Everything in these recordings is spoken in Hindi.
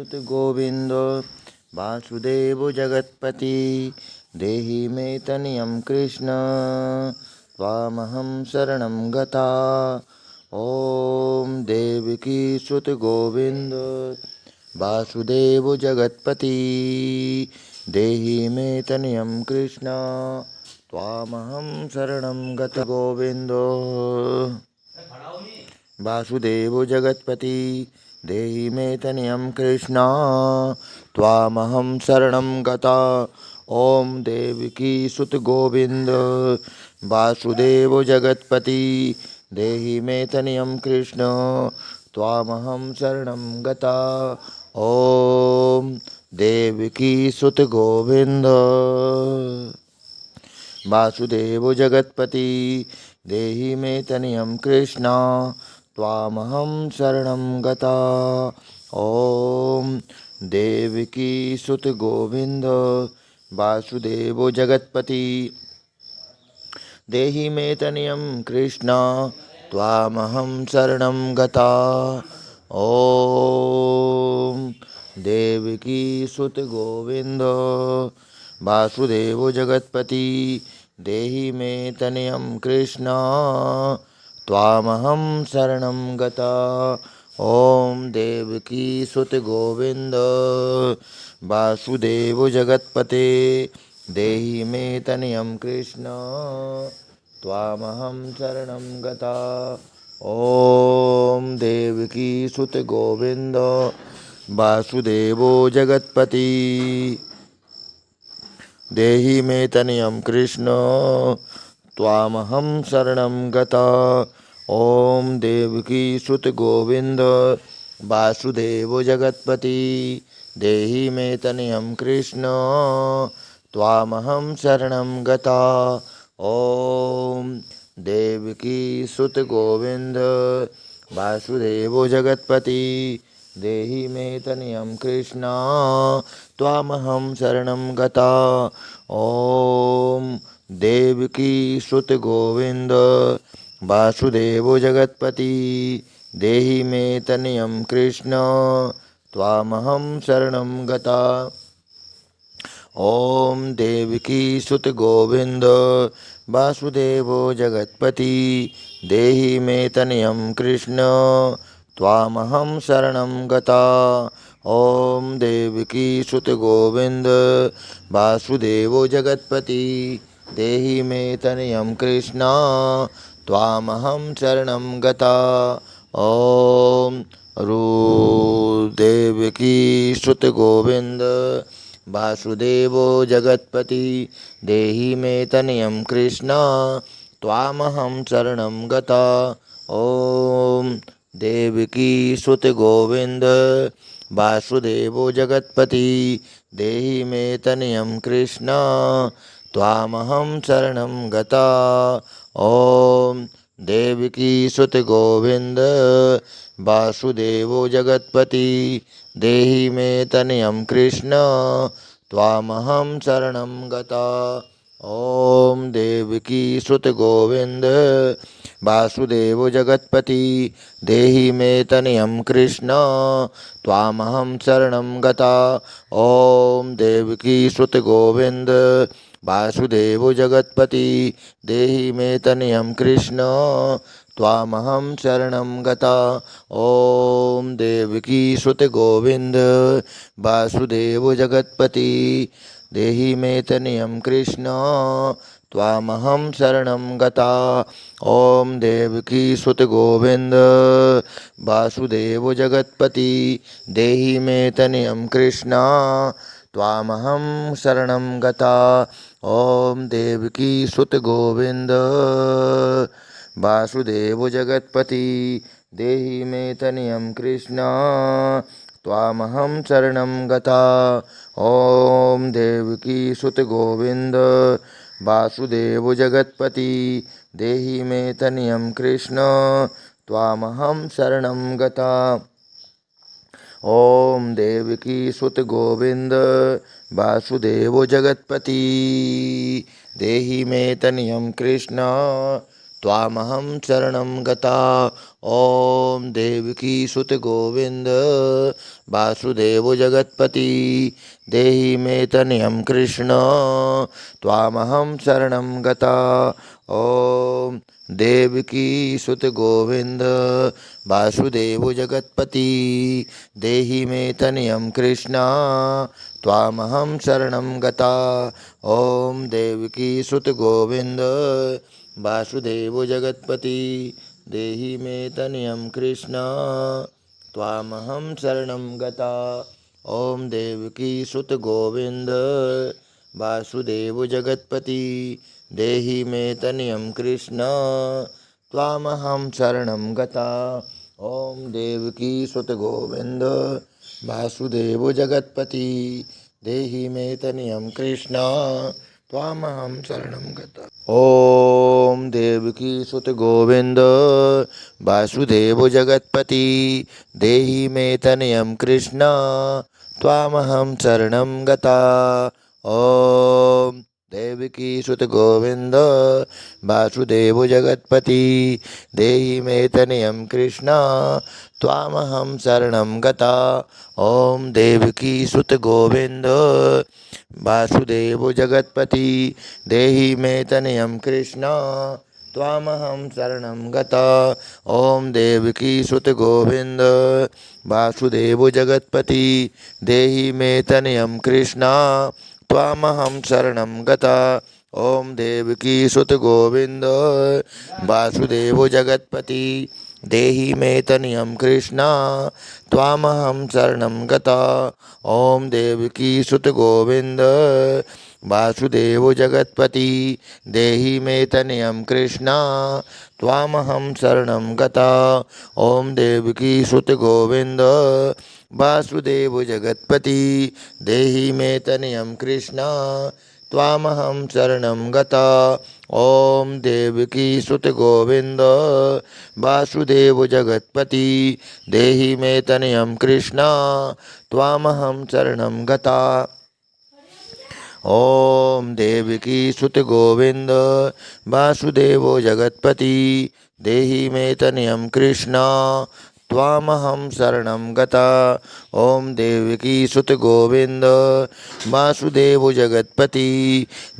सुत गोविंद वासुदेव जगत्पति देहि मे तनयं कृष्ण त्वामहं शरणं गता। ओम देवकी सुत गोविंद वासुदेव जगत्पति देहि मे तनयं कृष्ण त्वामहं शरणं गता। गोविंदो वासुदेव जगत्पति देहि मे तनयं कृष्ण त्वामहं शरणं गता। ओम देवकी सुत गोविंद वासुदेव जगत्पति देहि मे तनयं कृष्ण त्वामहं शरणं गता। ओम देवकी सुत गोविंद वासुदेव जगत्पति देहि मे तनयं कृष्ण त्वामहं शरणं गता। ओम देवकी सुत गोविंद वासुदेव जगत्पति देहि मे तनयं कृष्ण त्वामहं शरणं गता। ओम देवकी सुत गोविंद वासुदेव जगत्पति देहि मे तनयं कृष्ण त्वामहं शरणं गता। ओम देवकी सुत गोविंद वासुदेव जगत्पते देहि मे तनयं कृष्ण त्वामहं शरणं गता। ओम देवकी सुत गोविंद वासुदेव जगत्पति देहि मे तनयं कृष्ण त्वामहं शरणं गता। ओम देवकी सुत गोविंद वासुदेव जगत्पति देहि मे तनयं कृष्ण त्वामहं शरणं गता। ओम देवकी सुत गोविंद वासुदेव जगत्पति देहि मे तनयं कृष्ण त्वामहं शरणं गता। ओम देवकी सुत गोविंद वासुदेव जगत्पति देहि मे तनयं कृष्ण त्वामहं शरणं गता। ओम देवकी सुत गोविंद वासुदेव जगत्पति देहि मे तनयं कृष्ण त्वामहं शरणं गता। ओम देवकी सुत गोविंद वासुदेव जगत्पति देहि मे तनयं कृष्ण त्वामहं शरणं गता। ओम देवकी सुत गोविंद वासुदेव जगत्पति देहि मे तनयं कृष्ण त्वामहं शरणं गता। ओम देवकी सुत गोविंद वासुदेव जगत्पति देहि मे तनयं कृष्ण त्वामहं शरणं गता। ओम देवकी सुत गोविंद वासुदेव जगत्पति देहि मे तनयं कृष्ण त्वामहं शरणं गता। ओम देवकी सुत गोविंद वासुदेव जगत्पति देहि मे तनयं कृष्ण त्वामहं शरणं गता। ओम देवकी सुत गोविंद वासुदेव जगत्पति देहि मे तनयं कृष्ण त्वामहं शरणं गता। ओम देवकी सुत गोविंद वासुदेव जगत्पति देहि मे तनयं कृष्ण त्वामहं शरणं गता। ओम देवकी सुत गोविंद वासुदेव जगत्पति देहि मे तनयं कृष्ण त्वामहं शरणं गता। ओम देवकी सुत गोविंद वासुदेव जगत्पति देहि मे तनयं कृष्ण त्वामहं शरणं गता। ओम देवकी सुत गोविंद वासुदेव जगत्पति देहि मे तनयं कृष्ण त्वामहं शरणं गता। ओम देवकी सुत गोविंद वासुदेव जगत्पति देहि मे तनयं कृष्ण त्वामहं शरणं गता। ॐ देवकी सुत गोविंद वासुदेव जगत्पति देहि मे तनयं कृष्ण त्वामहं शरणं गता। ॐ देवकी सुत गोविंद वासुदेव जगत्पति देहि मे तनयं कृष्ण त्वामहं शरणं गता। ॐ देवकी सुत गोविंद वासुदेव जगत्पति देहि मे तनयं कृष्ण त्वामहं शरणं गता। ॐ देवकी सुत गोविंद वासुदेव जगत्पति देहि मे तनयं कृष्ण त्वामहं शरणं गता। ॐ देवकी सुत गोविंद वासुदेव जगत्पति देहि मे तनयं कृष्ण त्वामहं शरणं गता। ॐ देवकी सुत गोविंद वासुदेव जगत्पति देहि मे तनयं कृष्ण त्वामहं शरणं गता। ॐ देवकी सुत गोविंद वासुदेव जगत्पति देहि मे तनयं कृष्ण त्वामहं शरणं गता। ॐ देवकी सुत गोविंद वासुदेव जगत्पति देहि मे तनयं कृष्ण त्वामहं शरणं गता। ॐ देवकी सुत गोविंद वासुदेव जगत्पति देहि मे तनयं कृष्ण त्वामहं शरणं गता। ॐ देवकी सुत गोविंद वासुदेव जगत्पति देहि मे तनयं कृष्ण त्वामहं शरणं गता। ॐ देवकी सुत गोविंद वासुदेव जगत्पति देहि मे तनयं कृष्ण त्वामहं शरणं गता। ॐ देवकी सुत गोविंद वासुदेव जगत्पति देहि मे तनयं कृष्ण त्वामहं शरणं गता। ॐ देवकी सुत गोविंद वासुदेव जगत्पति देहि मे तनयं कृष्ण त्वामहं शरणं गता। ॐ देवकी सुत गोविंद वासुदेव जगत्पति देहि मे तनयं कृष्ण त्वामहं शरणं गता। ॐ देवकी सुत गोविंद वासुदेव जगत्पति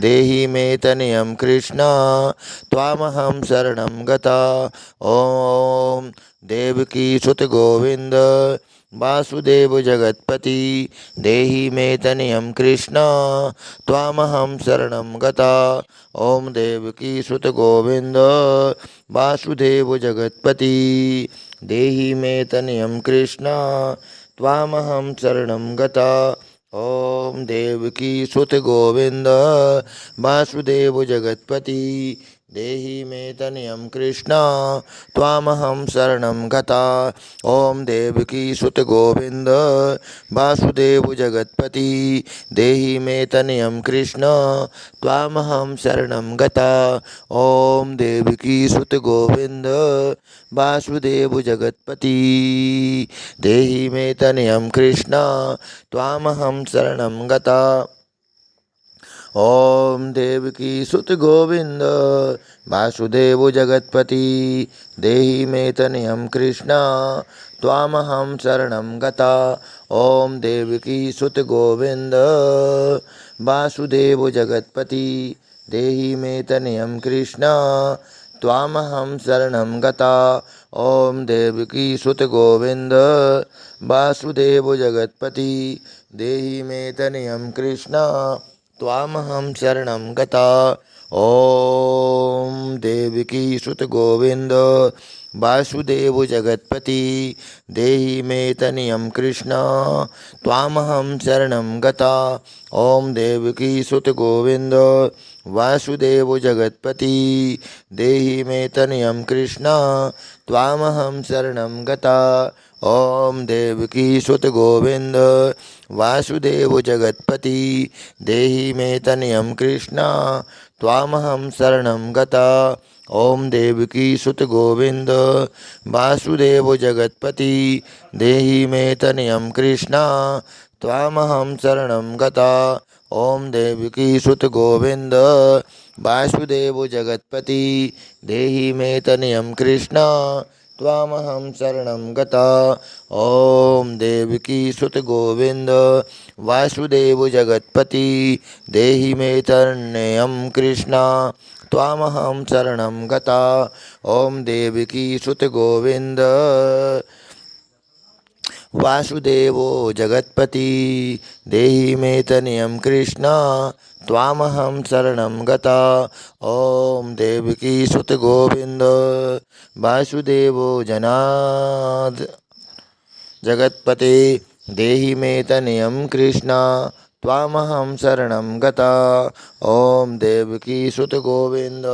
देहि मे तनयं कृष्ण त्वामहं शरणं गता। ॐ देवकी सुत गोविंद वासुदेव जगत्पति देहि मे तनयं कृष्ण त्वामहं शरणं गता। ॐ देवकी सुत गोविंद वासुदेव जगत्पति देहि मे तनयं कृष्ण त्वामहं शरणं गता। ॐ देवकी सुत गोविंद वासुदेव जगत्पति देहि मे तनयं कृष्ण त्वामहं शरणं गता। ॐ देवकी सुत गोविंद वासुदेव जगत्पति देहि मे तनयं कृष्ण त्वामहं शरणं गता। ॐ देवकी सुत गोविंद वासुदेव जगत्पति देहि मे तनयं कृष्ण त्वामहं शरणं गता। ॐ देवकी सुत गोविंद वासुदेव जगत्पति देहि मे तनयं कृष्ण त्वामहं शरणं गता। ॐ देवकी सुत गोविंद वासुदेव जगत्पति देहि मे तनयं कृष्ण त्वामहं शरणं गता। ॐ देवकी सुत गोविंद वासुदेव जगत्पति देहि मे तनयं कृष्ण त्वामहं शरणं गता। ॐ देवकी सुत गोविंद वासुदेव जगत्पति देहि मे तनयं कृष्ण त्वामहं शरणं गता। ॐ देवकी सुत गोविंद वासुदेव जगत्पति देहि मे तनयं कृष्ण त्वामहं शरणं गता। ॐ देवकी सुत गोविंद वासुदेव जगत्पति देहि मे तनयं कृष्ण त्वामहं शरणं गता। ॐ देवकी सुत गोविंद वासुदेव जगत्पति देहि मे तनयं कृष्ण त्वामहं शरणं गता। ॐ देवकी सुत गोविंद वासुदेव जगत्पति देहि मे तनयं कृष्ण त्वामहं शरणं गता। ॐ देवकी सुत गोविंद वासुदेव जगत्पति देहि मे शरण्यं कृष्ण त्वामहं शरणं गता। ॐ देवकी सुत गोविंद वासुदेवो जगत्पति देहि मे तनयं कृष्ण त्वामहं शरणं गता। ॐ देवकी सुत गोविंद वासुदेवो जनार्दन जगत्पते देहि मे तनयं कृष्ण त्वामहं शरणं गता। ॐ देवकी सुत गोविंद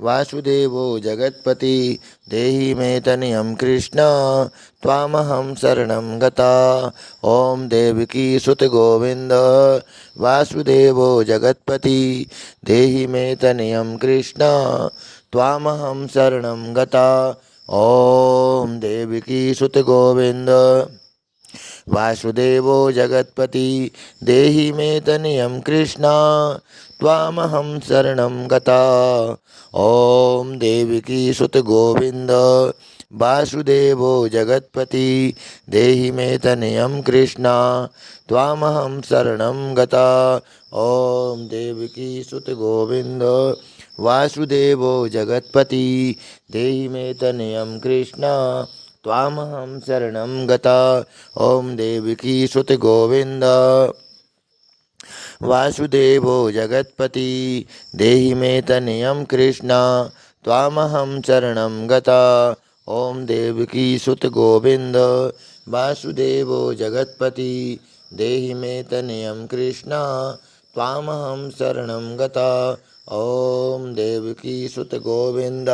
वासुदेवो जगत्पति देहि मे तनयं कृष्ण त्वामहं शरणं गता। ॐ देवकी सुत गोविंद वासुदेवो जगत्पति देहि मे तनयं कृष्ण त्वामहं शरणं गता। ॐ देवकी सुत गोविंद वासुदेवो जगत्पति देहि मे तनयं कृष्ण त्वामहं शरणं गता। ॐ देवकी सुत गोविंद वासुदेवो जगत्पति देहि मे तनयं कृष्ण त्वामहं शरणं गता। ॐ देवकी सुत गोविंद वासुदेवो जगत्पति देहि मे तनयं कृष्ण त्वामहं शरणं गता। ॐ देवकी सुत गोविंद वासुदेवो जगत्पति देहि मे तनयं कृष्ण त्वामहं शरणं गता। ॐ देवकी सुत गोविंद वासुदेवो जगत्पति देहि मे तनयं कृष्ण त्वामहं शरणं गता। ॐ देवकी सुत गोविंद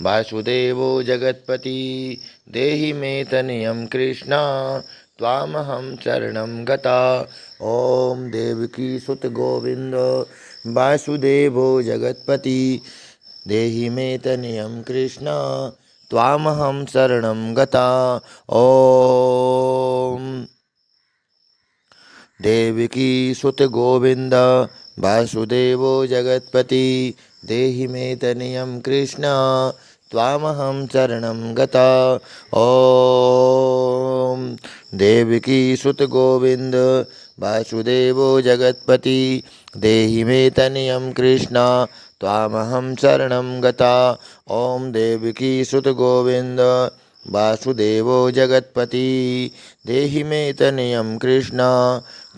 वासुदेवो जगत्पति देहि मे तनयं कृष्ण त्वामहं शरणं गता। ॐ देवकी सुत गोविंद वासुदेवो जगत्पति देहि मे तनयं कृष्ण त्वामहं शरणं गता। ॐ देवकी सुत गोविंद वासुदेवो जगत्पति देहि मे तनयं कृष्ण त्वामहं शरणं गता। ॐ देवकी सुत गोविंद वासुदेवो जगत्पति देहि मे तनयं कृष्ण त्वामहं शरणं गता। ॐ देवकी सुत गोविंद वासुदेवो जगत्पति देहि मे तनयं कृष्ण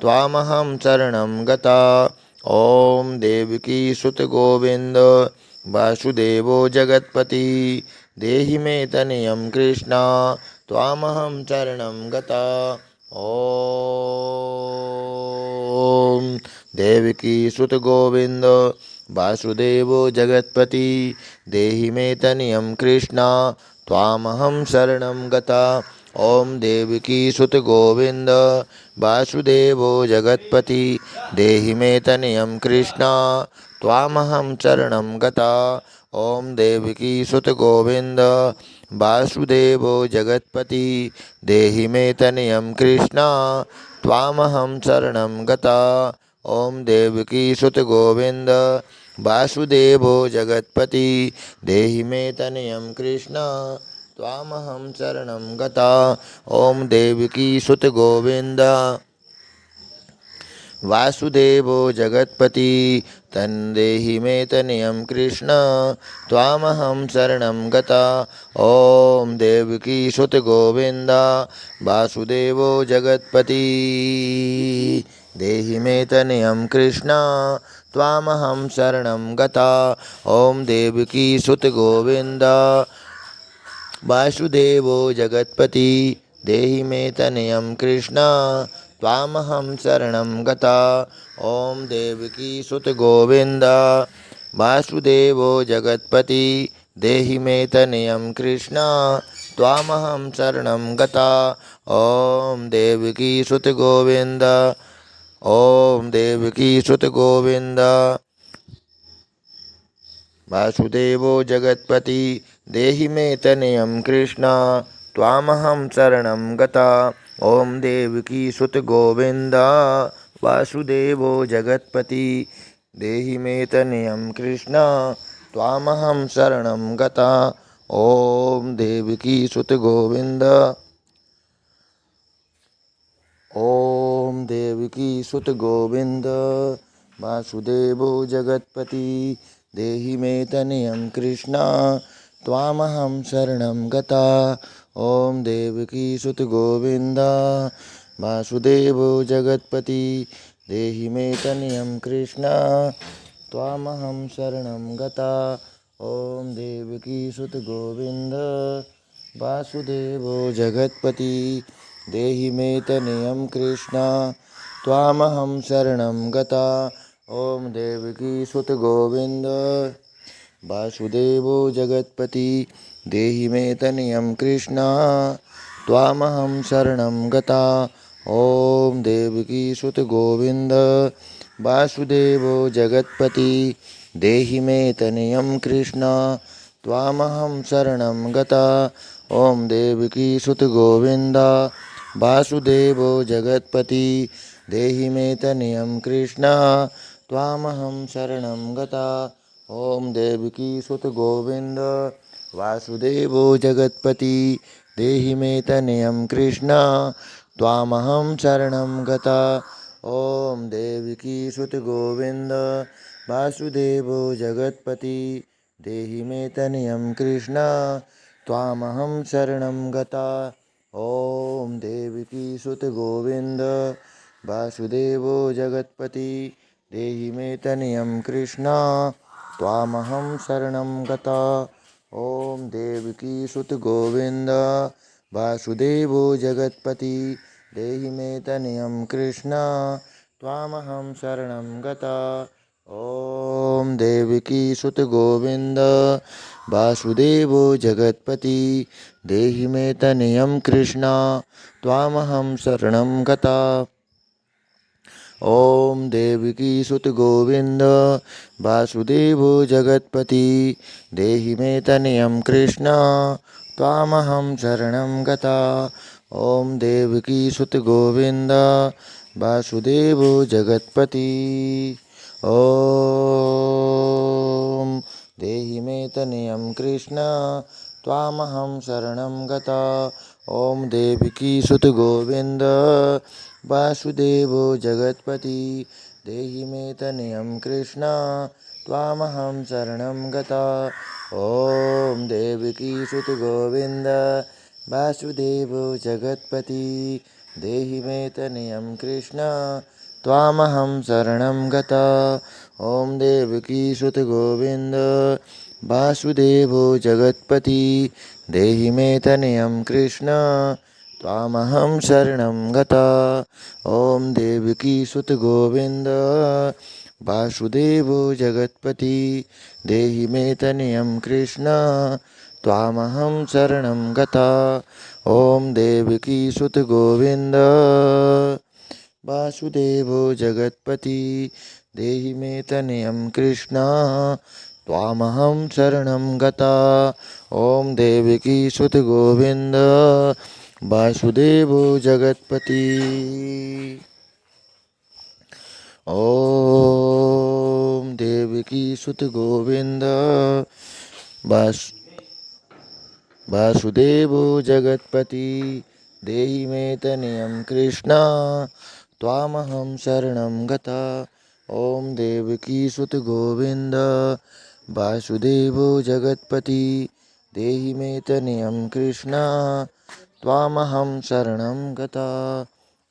त्वामहं शरणं गता। ॐ देवकी सुत गोविंद वासुदेवो जगत्पति देहि मे तनयं कृष्ण त्वामहं शरणं गता। ॐ देवकी सुत गोविंद वासुदेवो जगत्पति देहि मे तनयं कृष्ण त्वामहं शरणं गता। ॐ देवकी सुत गोविंद वासुदेवो जगत्पति देहि मे तनयं कृष्ण त्वामहं शरणं गता। ॐ देवकी सुत गोविंद वासुदेवो जगत्पति देहि मे तनयं कृष्ण त्वामहं शरणं गता। ॐ देवकी सुत गोविंद वासुदेवो जगत्पति देहि मे तनयं कृष्ण त्वामहं शरणं गता। ॐ देवकी सुत गोविंद वासुदेवो जगत्पति तन्देहि मे तनयं कृष्ण त्वामहं शरणं गता। ॐ देवकी सुत गोविंद वासुदेवो जगत्पति देहि मे तनयं कृष्ण त्वामहं शरणं गता। ॐ देवकी सुत गोविंद वासुदेवो जगत्पति देहि मे तनयं कृष्ण त्वामहं शरणं गता। ॐ देवकी सुत गोविंद वासुदेवो जगत्पति देहि मे तनयं कृष्ण त्वामहं शरणं गता। ॐ देवकी सुत गोविंद ॐ देवकी सुत गोविंद वासुदेवो जगत्पति देहि मे तनयं कृष्ण त्वामहं शरणं गता। ॐ देवकी सुत गोविंद वासुदेवो जगत्पति देहि मे तनयं कृष्ण त्वामहं शरणं गता। ॐ देवकीसुत गोविन्द। ॐ देवकीसुत गोविन्द वासुदेवो जगत्पति देहि मे तनयं कृष्ण त्वामहं शरणं गता। ॐ देवकीसुत गोविन्द वासुदेवो जगत्पति देहि मे तनयं कृष्ण त्वामहं शरणं गता। ॐ देवकीसुत गोविन्द वासुदेवो जगत्पति देहि मे तनयं कृष्ण त्वामहं शरणं गता। ॐ देवकीसुत गोविन्द वासुदेवो जगत्पति देहि मे तनयं कृष्ण त्वामहं शरणं गता। ॐ देवकीसुत गोविन्द वासुदेवो जगत्पति देहि मे तनयं कृष्ण त्वामहं शरणं गता। ॐ देवकीसुत गोविन्द वासुदेवो जगत्पति देहि मे तनयं कृष्ण त्वामहं शरणं गता। ॐ देवकीसुत गोविन्द वासुदेवो जगत्पति देहि मे तनयं कृष्ण त्वामहं शरणं गता। ॐ देवकीसुत गोविन्द वासुदेवो जगत्पति देहि मे तनयं कृष्ण त्वामहं शरणं गता। ॐ देवकीसुत गोविन्द वासुदेवो जगत्पति देहि मे तनयं कृष्ण त्वामहं शरणं गता। ॐ देवकीसुत गोविन्द वासुदेवो जगत्पति देहि मे तनयं कृष्ण त्वामहं शरणं गता। ॐ देवकीसुत गोविन्द वासुदेवो जगत्पति देहि मे तनयं कृष्ण त्वामहं शरणं गता। ॐ देवकीसुत गोविन्द वासुदेवो जगत्पति देहि मे तनयं कृष्ण त्वामहं शरणं गता। ॐ देवकीसुत गोविन्द वासुदेवो जगत्पति ॐ देहि मे तनयं कृष्ण त्वामहं शरणं गता। ॐ देवकीसुत गोविन्द वासुदेवो जगत्पति देहि मे तनयं कृष्ण त्वामहं शरणं गता। ॐ देवकीसुत गोविन्द वासुदेवो जगत्पति देहि मे तनयं कृष्ण त्वामहं शरणं गता। ॐ देवकीसुत गोविन्द वासुदेवो जगत्पति देहि मे तनयं कृष्ण त्वामहं शरणं गता। ॐ देवकीसुत गोविन्द वासुदेवो जगत्पति देहि मे तनयं कृष्ण त्वामहं शरणं गता। ॐ देवकीसुत गोविन्द वासुदेवो जगत्पति देहि मे तनयं कृष्ण त्वामहं शरणं गता। ॐ देवकीसुत गोविन्द वासुदेवो जगत्पति ॐ देवकीसुत गोविन्द वासुदेवो जगत्पति देहि मे तनयं कृष्ण त्वामहं शरणं गता। ॐ देवकीसुत गोविन्द वासुदेवो जगत्पति देहि मे तनयं कृष्ण त्वामहं शरणं गता।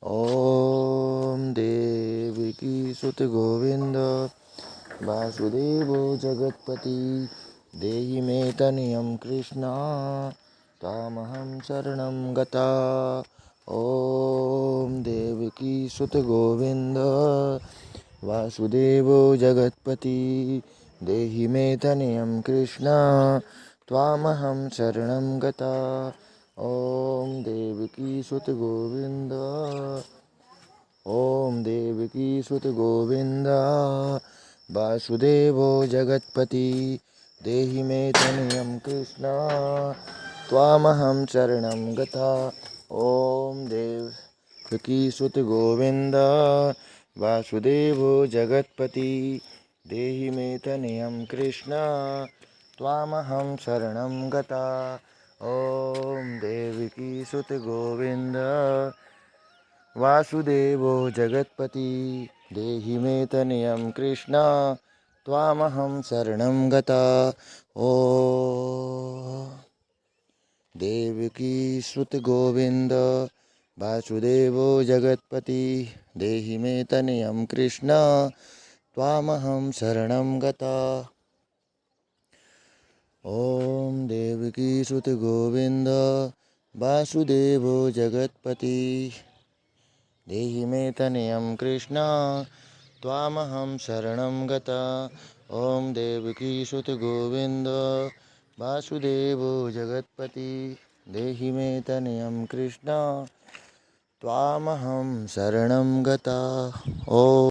ॐ देवकीसुत गोविन्द वासुदेवो जगत्पति देहि मे तनयं कृष्ण त्वामहं शरणं गता। ॐ देवकीसुत गोविन्द वासुदेवो जगत्पति देहि मे तनयं कृष्ण त्वामहं शरणं गता। ॐ देवकीसुत गोविन्द ॐ देवकीसुत गोविन्द वासुदेवो जगत्पति देहि मे तनयं कृष्ण त्वामहं शरणं गता। ॐ देवकीसुत गोविन्द वासुदेवो जगत्पति देहि मे तनयं कृष्ण त्वामहं शरणं गता। ॐ देवकी सुत गोविन्द वासुदेवो जगत्पति देहि मे तनयं कृष्ण त्वामहं शरणं गता। ॐ देवकी सुत गोविन्द वासुदेवो जगत्पति देहि मे तनयं कृष्ण त्वामहं शरणं गता। ॐ देवकी सुत गोविन्द वासुदेवो जगत्पति देहि मे तनयं कृष्ण त्वामहं शरणं गता। ॐ देवकी सुत गोविन्द वासुदेवो जगत्पति देहि मे तनयं कृष्ण त्वामहं शरणं गता। ॐ